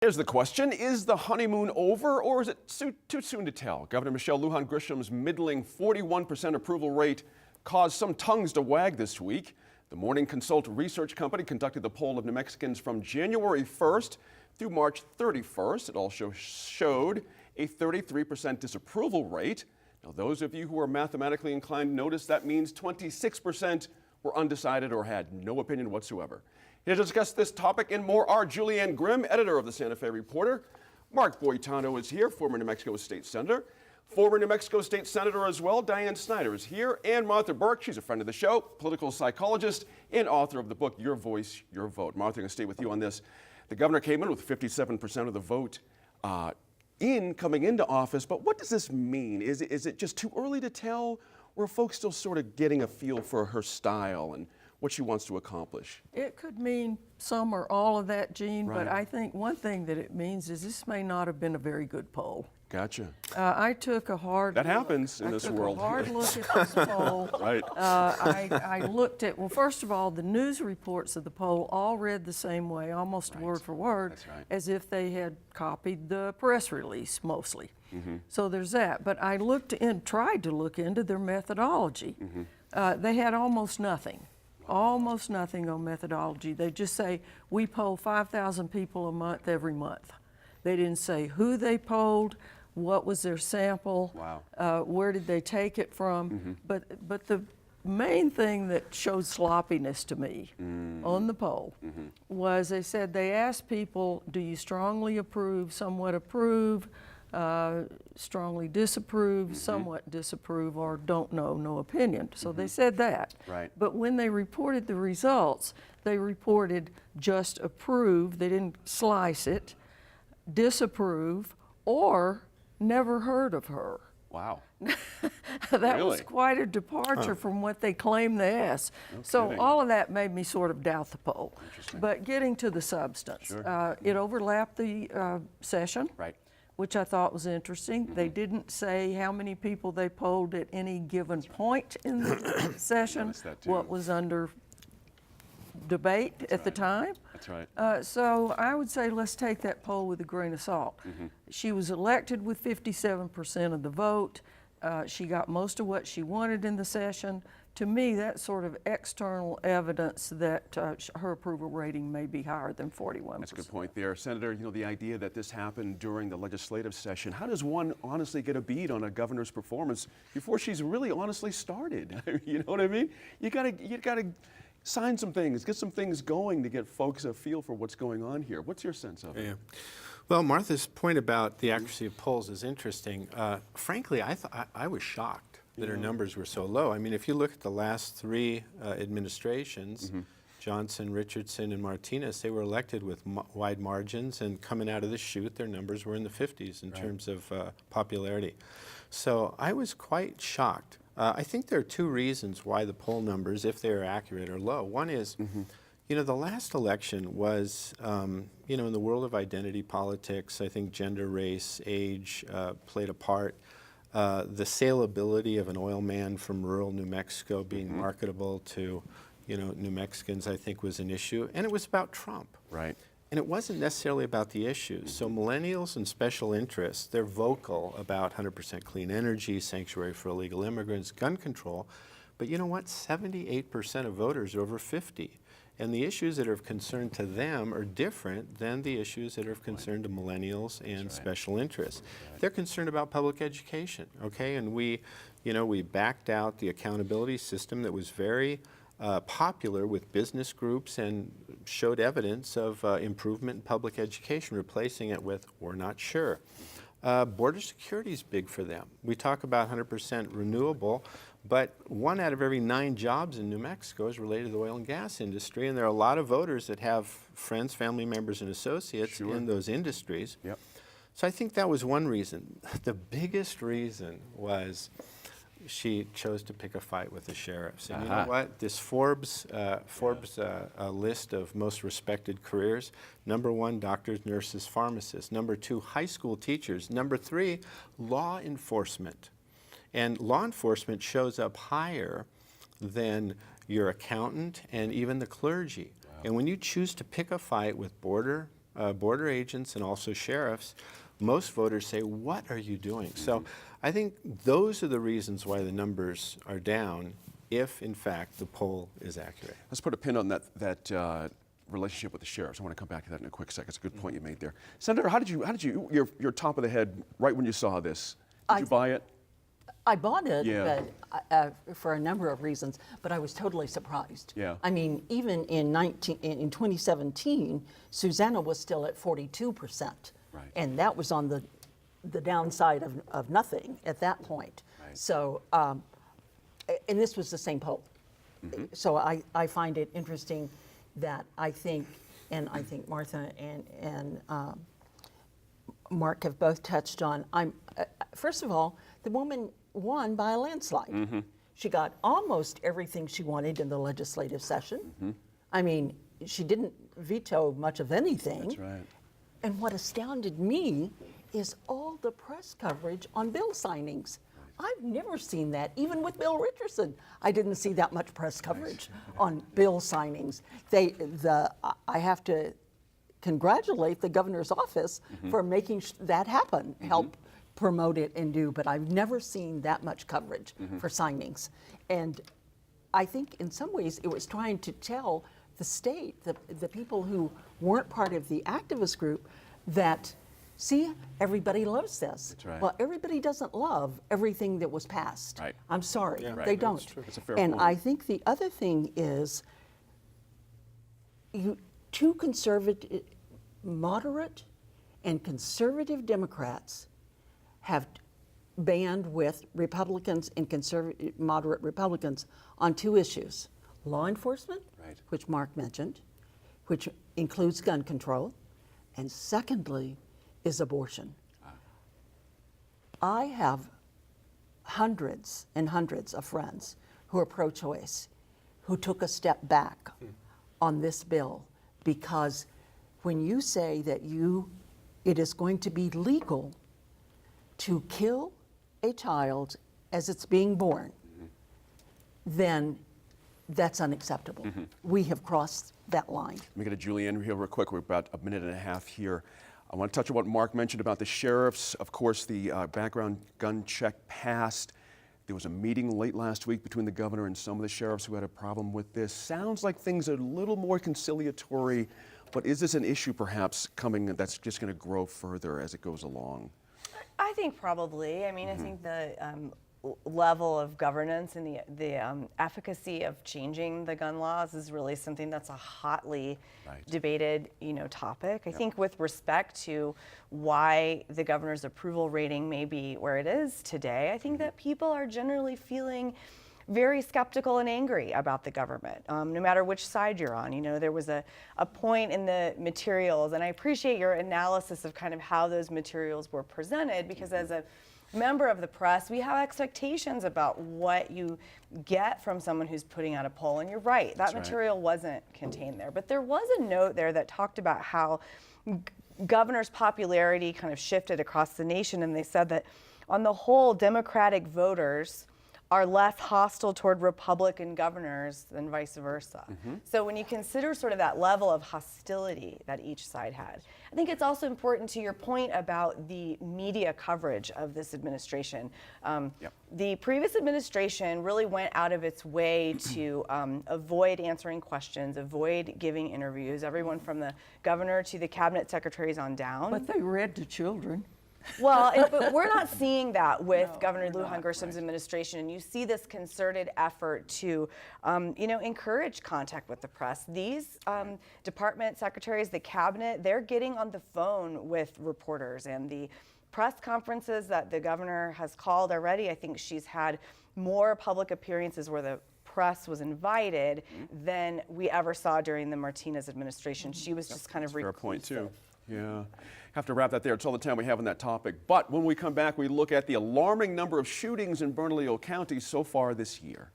Here's the question. Is the honeymoon over or is it too soon to tell? Governor Michelle Lujan Grisham's middling 41% approval rate caused some tongues to wag this week. The Morning Consult research company conducted the poll of New Mexicans from January 1st through March 31st. It also showed a 33% disapproval rate. Now, those of you who are mathematically inclined notice that means 26% were undecided or had no opinion whatsoever. Here to discuss this topic and more are Julianne Grimm, editor of the Santa Fe Reporter. Mark Boitano is here, former New Mexico State Senator. Former New Mexico State Senator as well, Diane Snyder is here. And Martha Burke, she's a friend of the show, political psychologist and author of the book, Your Voice, Your Vote. Martha, I'm going to stay with you on this. The governor came in with 57% of the vote coming into office, but what does this mean? Is it just too early to tell, or are folks still sort of getting a feel for her style and what she wants to accomplish? It could mean some or all of that, Gene, Right. but I think one thing that it means is this may not have been a very good poll. Gotcha. I took a hard That look. happens in this world. I took a hard look at this poll. Right. I looked at, well, first of all, the news reports of the poll all read the same way, almost word for word, That's right. as if they had copied the press release mostly. Mm-hmm. So there's that. But I tried to look into their methodology. Mm-hmm. They had almost nothing. Almost nothing on methodology. They just say, we poll 5,000 people a month every month. They didn't say who they polled, what was their sample, Wow. where did they take it from. But the main thing that showed sloppiness to me on the poll was they said they asked people, do you strongly approve, somewhat approve, strongly disapprove, somewhat disapprove, or don't know, no opinion. So they said that. Right. But when they reported the results, they reported just approve, they didn't slice it, disapprove, or never heard of her. Wow. That Really? was quite a departure from what they claimed they asked. So kidding. all of that made me sort of doubt the poll. Interesting. But getting to the substance, Sure. it overlapped the session, Right. which I thought was interesting. They didn't say how many people they polled at any given point in the session, Noticed that too. what was under debate at the time. That's right. So I would say let's take that poll with a grain of salt. She was elected with 57% of the vote. She got most of what she wanted in the session. To me, that's sort of external evidence that her approval rating may be higher than 41%. That's a good point there. Senator, you know, the idea that this happened during the legislative session, how does one honestly get a bead on a governor's performance before she's really honestly started? You know what I mean? You gotta sign some things, get some things going to get folks a feel for what's going on here. What's your sense of it? Yeah. Well, Martha's point about the accuracy of polls is interesting. Frankly, I was shocked that her numbers were so low. I mean, if you look at the last three administrations, Johnson, Richardson, and Martinez, they were elected with wide margins, and coming out of the chute, their numbers were in the 50s in terms of popularity. So I was quite shocked. I think there are two reasons why the poll numbers, if they are accurate, are low. One is, you know, the last election was, you know, in the world of identity politics, I think gender, race, age played a part. The saleability of an oil man from rural New Mexico being marketable to, you know, New Mexicans, I think was an issue. And it was about Trump. Right. And it wasn't necessarily about the issues. So millennials and special interests, they're vocal about 100% clean energy, sanctuary for illegal immigrants, gun control. But you know what? 78% of voters are over 50. And the issues that are of concern to them are different than the issues that are of concern to millennials and special interests. They're concerned about public education, okay? And we backed out the accountability system that was very popular with business groups and showed evidence of improvement in public education, replacing it with, we're not sure. Border security is big for them. We talk about 100% renewable, but 1 out of every 9 jobs in New Mexico is related to the oil and gas industry, and there are a lot of voters that have friends, family members, and associates in those industries. Yep. So I think that was one reason. The biggest reason was she chose to pick a fight with the sheriffs. And you know what? This Forbes list of most respected careers, #1, doctors, nurses, pharmacists. #2, high school teachers. #3, law enforcement. And law enforcement shows up higher than your accountant and even the clergy. And when you choose to pick a fight with border border agents and also sheriffs, most voters say, what are you doing? So I think those are the reasons why the numbers are down, if in fact the poll is accurate. Let's put a pin on that relationship with the sheriffs. I want to come back to that in a quick second. It's a good point you made there. Senator, how did you your top of the head right when you saw this? Did you buy it? I bought it, Yeah. but for a number of reasons, but I was totally surprised. Yeah. I mean, even in 2017, Susanna was still at 42%. Right. And that was on the downside of nothing at that point. Right. So, and this was the same poll. So I find it interesting that I think Martha and Mark have both touched on. First of all, the woman won by a landslide. She got almost everything she wanted in the legislative session. I mean, she didn't veto much of anything. That's right. And what astounded me is all the press coverage on bill signings. I've never seen that. Even with Bill Richardson, I didn't see that much press coverage on bill signings. I have to congratulate the governor's office for making that happen, help promote it and do, but I've never seen that much coverage for signings. And I think in some ways it was trying to tell the state, the people who weren't part of the activist group, that, see, everybody loves this. That's right. Well, everybody doesn't love everything that was passed. Right. I'm sorry, Yeah, right. they That's don't. true. That's a fair And point. I think the other thing is, two moderate and conservative Democrats have band with Republicans and moderate Republicans on two issues: law enforcement, Right. which Mark mentioned, which includes gun control, and secondly is abortion. I have hundreds and hundreds of friends who are pro-choice, who took a step back on this bill, because when you say that it is going to be legal to kill a child as it's being born, then that's unacceptable. We have crossed that line. Let me get to Julianne here real quick. We're about a minute and a half here. I want to touch on what Mark mentioned about the sheriffs. Of course, the background gun check passed. There was a meeting late last week between the governor and some of the sheriffs who had a problem with this. Sounds like things are a little more conciliatory, but is this an issue perhaps coming that's just going to grow further as it goes along? I think probably. I mean, I think the level of governance and the efficacy of changing the gun laws is really something that's a hotly debated, topic. I think with respect to why the governor's approval rating may be where it is today, I think that people are generally feeling very skeptical and angry about the government, no matter which side you're on. There was a point in the materials, and I appreciate your analysis of kind of how those materials were presented, because as a member of the press, we have expectations about what you get from someone who's putting out a poll, and you're right, that material wasn't contained there. But there was a note there that talked about how governor's popularity kind of shifted across the nation, and they said that on the whole, Democratic voters are less hostile toward Republican governors than vice versa. So when you consider sort of that level of hostility that each side had, I think it's also important to your point about the media coverage of this administration. The previous administration really went out of its way to avoid answering questions, avoid giving interviews, everyone from the governor to the cabinet secretaries on down. But they read to children. Well, but we're not seeing that with Governor Lujan Grisham's administration, and you see this concerted effort to, encourage contact with the press. These department secretaries, the cabinet, they're getting on the phone with reporters, and the press conferences that the governor has called already, I think she's had more public appearances where the press was invited than we ever saw during the Martinez administration. She was just kind of Fair point, reclusive. too. Yeah. Have to wrap that there. It's all the time we have on that topic. But when we come back, we look at the alarming number of shootings in Bernalillo County so far this year.